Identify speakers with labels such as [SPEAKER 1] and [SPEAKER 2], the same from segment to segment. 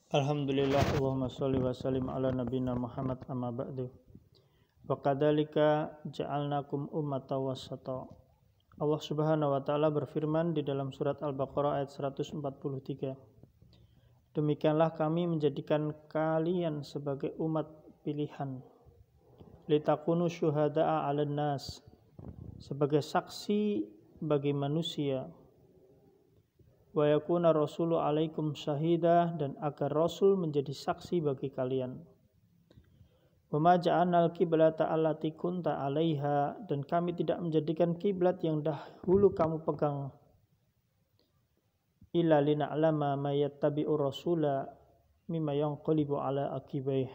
[SPEAKER 1] Alhamdulillah, Allahumma sholli wa sallim ala nabiyina Muhammad amma ba'du. Wa kadzalika ja'alnakum ummatan wasata. Allah Subhanahu wa taala berfirman di dalam surat Al-Baqarah ayat 143. Demikianlah kami menjadikan kalian sebagai umat pilihan. Litakunu syuhada'a 'alan nas, sebagai saksi bagi manusia. Wa yakuna rasulu alaikum syahidah, dan agar rasul menjadi saksi bagi kalian. Wa ma ja'alnal qiblata allati kunta 'alaiha, dan kami tidak menjadikan kiblat yang dahulu kamu pegang, illa lina'lama may yattabi'ur rasula mimma yanqalibu ala aqibaih,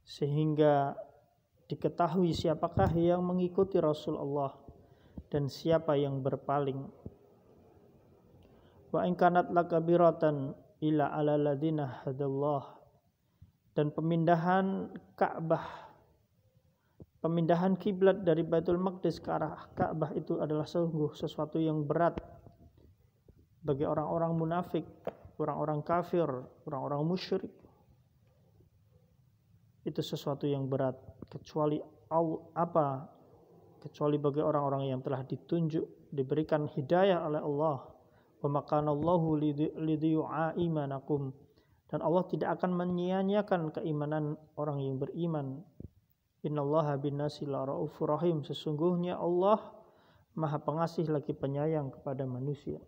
[SPEAKER 1] sehingga diketahui siapakah yang mengikuti Rasulullah dan siapa yang berpaling. Wa in kanat lakabiratan illa 'alal ladzina hadallah, dan pemindahan kiblat dari Baitul Maqdis ke arah Ka'bah itu adalah sungguh sesuatu yang berat bagi orang-orang munafik, orang-orang kafir, orang-orang musyrik. Itu sesuatu yang berat, kecuali bagi orang-orang yang telah ditunjuk, diberikan hidayah oleh Allah. Wa makanallahu lidhi'a imanakum, dan Allah tidak akan menyia-nyiakan keimanan orang yang beriman. Innallaha binnasi laraufur rahim, sesungguhnya Allah Maha Pengasih lagi penyayang kepada manusia.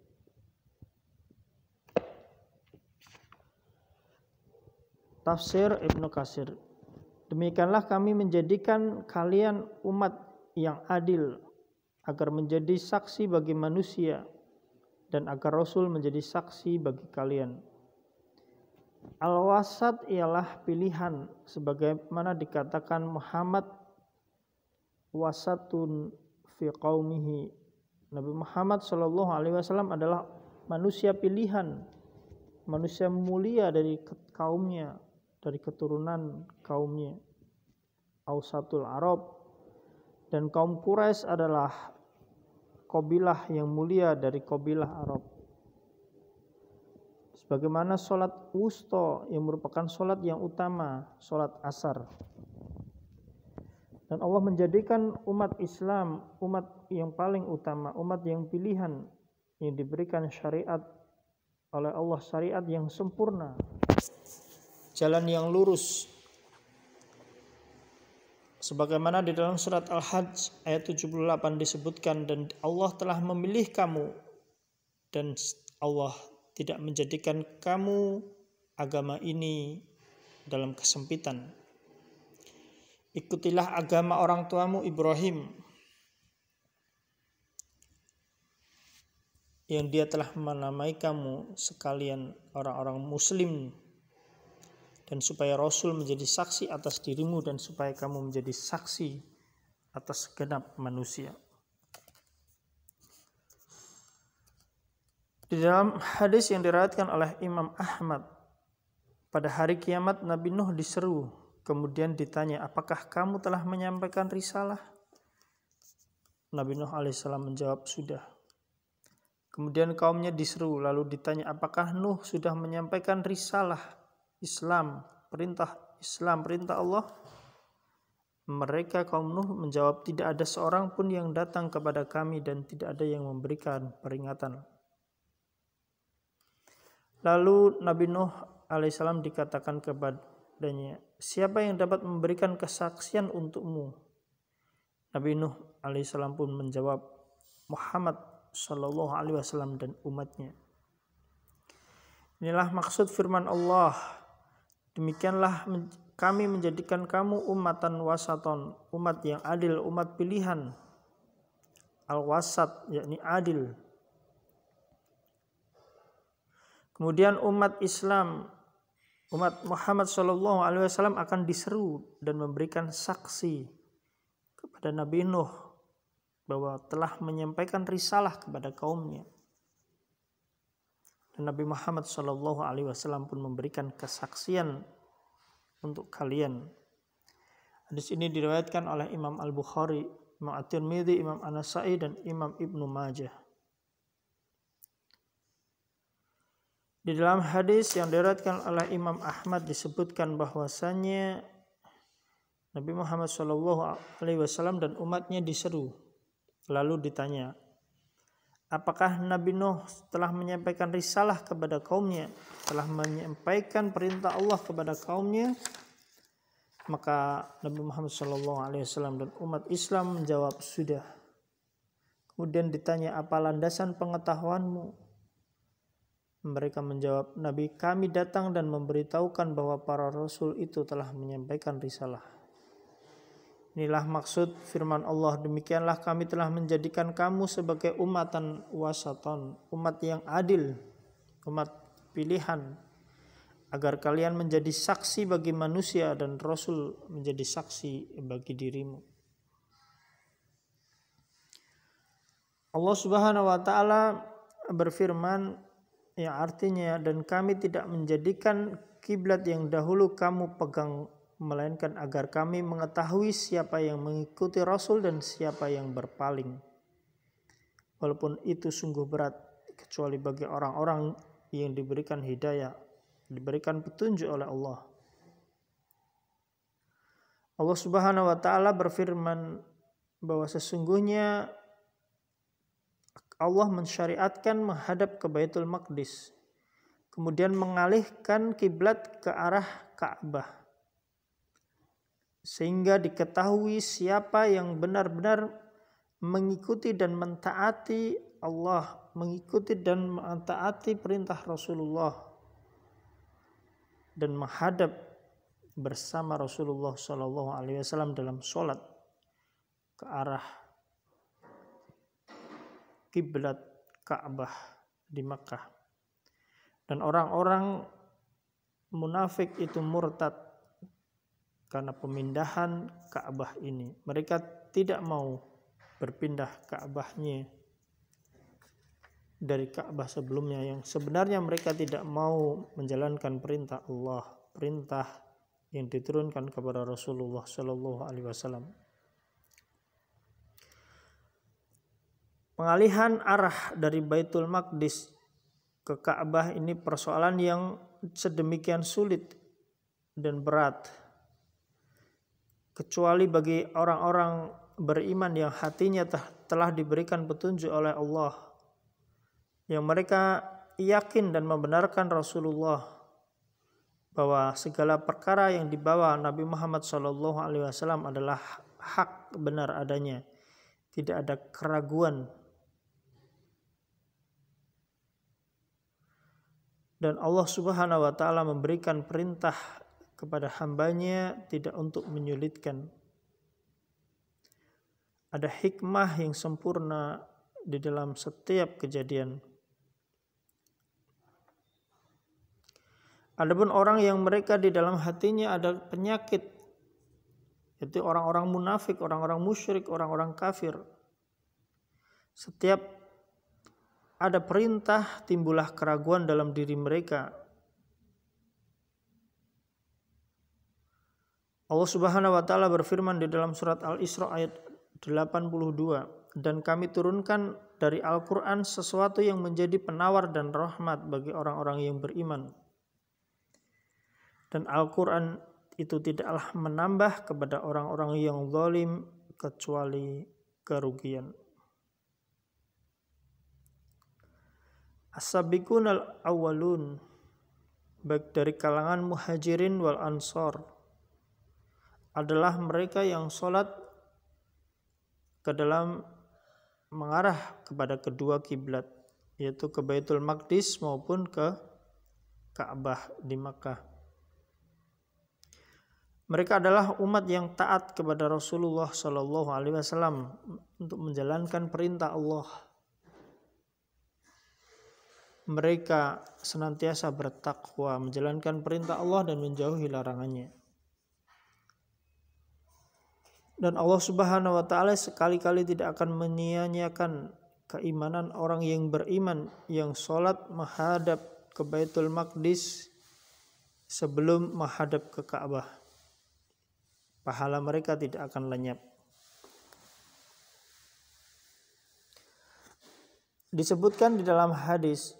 [SPEAKER 1] Tafsir Ibnu Katsir. Demikianlah kami menjadikan kalian umat yang adil, agar menjadi saksi bagi manusia, dan agar Rasul menjadi saksi bagi kalian. Al-wasat ialah pilihan, sebagaimana dikatakan Muhammad wasatun fi qaumihi. Nabi Muhammad SAW adalah manusia pilihan, manusia mulia dari kaumnya, dari keturunan kaumnya. Ausatul Arab, dan kaum Quraisy adalah kabilah yang mulia dari kabilah Arab. Sebagaimana sholat wusta yang merupakan sholat yang utama, sholat asar. Dan Allah menjadikan umat Islam umat yang paling utama, umat yang pilihan, yang diberikan syariat oleh Allah, syariat yang sempurna, jalan yang lurus. Sebagaimana di dalam surat Al-Hajj ayat 78 disebutkan, dan Allah telah memilih kamu, dan Allah tidak menjadikan kamu agama ini dalam kesempitan. Ikutilah agama orang tuamu Ibrahim, yang dia telah menamai kamu sekalian orang-orang muslim, dan supaya Rasul menjadi saksi atas dirimu, dan supaya kamu menjadi saksi atas segenap manusia. Di dalam hadis yang diriwayatkan oleh Imam Ahmad, pada hari kiamat Nabi Nuh diseru, kemudian ditanya, apakah kamu telah menyampaikan risalah? Nabi Nuh alaihissalam menjawab, sudah. Kemudian kaumnya diseru, lalu ditanya, apakah Nuh sudah menyampaikan risalah Islam, perintah Allah? Mereka kaum Nuh menjawab, tidak ada seorang pun yang datang kepada kami, dan tidak ada yang memberikan peringatan. Lalu Nabi Nuh alaihissalam dikatakan kepadanya, siapa yang dapat memberikan kesaksian untukmu? Nabi Nuh alaihissalam pun menjawab, Muhammad sallallahu alaihi wasallam dan umatnya. Inilah maksud firman Allah, demikianlah kami menjadikan kamu ummatan wasaton, umat yang adil, umat pilihan. Al-wasat yakni adil. Kemudian umat Islam, umat Muhammad SAW akan diseru dan memberikan saksi kepada Nabi Nuh bahwa telah menyampaikan risalah kepada kaumnya. Dan Nabi Muhammad SAW pun memberikan kesaksian untuk kalian. Hadis ini diriwayatkan oleh Imam Al-Bukhari, Imam At-Tirmidzi, Imam An-Nasa'i, dan Imam Ibnu Majah. Di dalam hadis yang diriwayatkan oleh Imam Ahmad disebutkan bahwasanya Nabi Muhammad SAW dan umatnya diseru. Lalu ditanya, apakah Nabi Nuh telah menyampaikan risalah kepada kaumnya, telah menyampaikan perintah Allah kepada kaumnya? Maka Nabi Muhammad SAW dan umat Islam menjawab, sudah. Kemudian ditanya, apa landasan pengetahuanmu? Mereka menjawab, Nabi kami datang dan memberitahukan bahwa para rasul itu telah menyampaikan risalah. Inilah maksud firman Allah, demikianlah kami telah menjadikan kamu sebagai umatan wasatan, umat yang adil, umat pilihan, agar kalian menjadi saksi bagi manusia dan rasul menjadi saksi bagi dirimu. Allah Subhanahu wa taala berfirman, yang artinya, dan kami tidak menjadikan kiblat yang dahulu kamu pegang, melainkan agar kami mengetahui siapa yang mengikuti Rasul dan siapa yang berpaling. Walaupun itu sungguh berat, kecuali bagi orang-orang yang diberikan hidayah, diberikan petunjuk oleh Allah. Allah Subhanahu wa taala berfirman bahwa sesungguhnya Allah mensyariatkan menghadap ke Baitul Maqdis, kemudian mengalihkan kiblat ke arah Ka'bah, sehingga diketahui siapa yang benar-benar mengikuti dan mentaati Allah, mengikuti dan mentaati perintah Rasulullah, dan menghadap bersama Rasulullah SAW dalam sholat ke arah kiblat Ka'bah di Makkah. Dan orang-orang munafik itu murtad karena pemindahan Ka'bah ini. Mereka tidak mau berpindah Ka'bahnya dari Ka'bah sebelumnya, yang sebenarnya mereka tidak mau menjalankan perintah Allah, perintah yang diturunkan kepada Rasulullah SAW. Pengalihan arah dari Baitul Maqdis ke Ka'bah ini persoalan yang sedemikian sulit dan berat, kecuali bagi orang-orang beriman yang hatinya telah diberikan petunjuk oleh Allah, yang mereka yakin dan membenarkan Rasulullah, bahwa segala perkara yang dibawa Nabi Muhammad SAW adalah hak benar adanya, tidak ada keraguan. Dan Allah Subhanahu wa taala memberikan perintah kepada hambanya tidak untuk menyulitkan. Ada hikmah yang sempurna di dalam setiap kejadian. Adapun orang yang mereka di dalam hatinya ada penyakit, yaitu orang-orang munafik, orang-orang musyrik, orang-orang kafir, setiap ada perintah timbullah keraguan dalam diri mereka. Allah Subhanahu wa taala berfirman di dalam surat Al-Isra ayat 82, dan kami turunkan dari Al-Qur'an sesuatu yang menjadi penawar dan rahmat bagi orang-orang yang beriman. Dan Al-Qur'an itu tidaklah menambah kepada orang-orang yang zalim kecuali kerugian. As-sabiqun al-awwalun, baik dari kalangan muhajirin wal ansor, adalah mereka yang sholat ke dalam mengarah kepada kedua kiblat, yaitu ke Baitul Maqdis maupun ke Ka'bah di Makkah. Mereka adalah umat yang taat kepada Rasulullah SAW untuk menjalankan perintah Allah. Mereka senantiasa bertakwa, menjalankan perintah Allah dan menjauhi larangannya. Dan Allah Subhanahu wa taala sekali-kali tidak akan menyia-nyiakan keimanan orang yang beriman yang sholat menghadap ke Baitul Maqdis sebelum menghadap ke Ka'bah. Pahala mereka tidak akan lenyap. Disebutkan di dalam hadis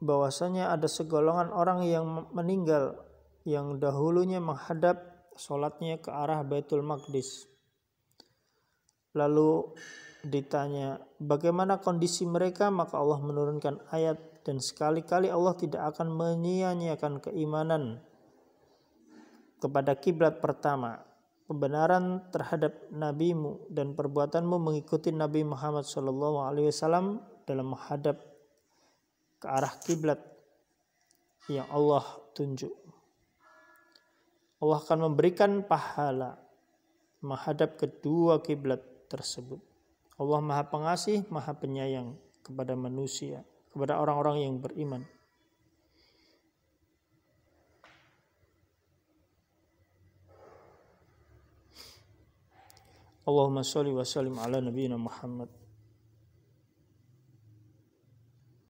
[SPEAKER 1] bahwasanya ada segolongan orang yang meninggal yang dahulunya menghadap sholatnya ke arah Baitul Maqdis. Lalu ditanya bagaimana kondisi mereka, maka Allah menurunkan ayat, dan sekali-kali Allah tidak akan menyia-nyiakan keimanan kepada kiblat pertama, pembenaran terhadap nabimu dan perbuatanmu mengikuti Nabi Muhammad SAW dalam menghadap ke arah kiblat yang Allah tunjuk. Allah akan memberikan pahala menghadap kedua kiblat tersebut. Allah Maha Pengasih, Maha Penyayang kepada manusia, kepada orang-orang yang beriman. Allahumma sholli wa sallim ala nabiyyina Muhammad.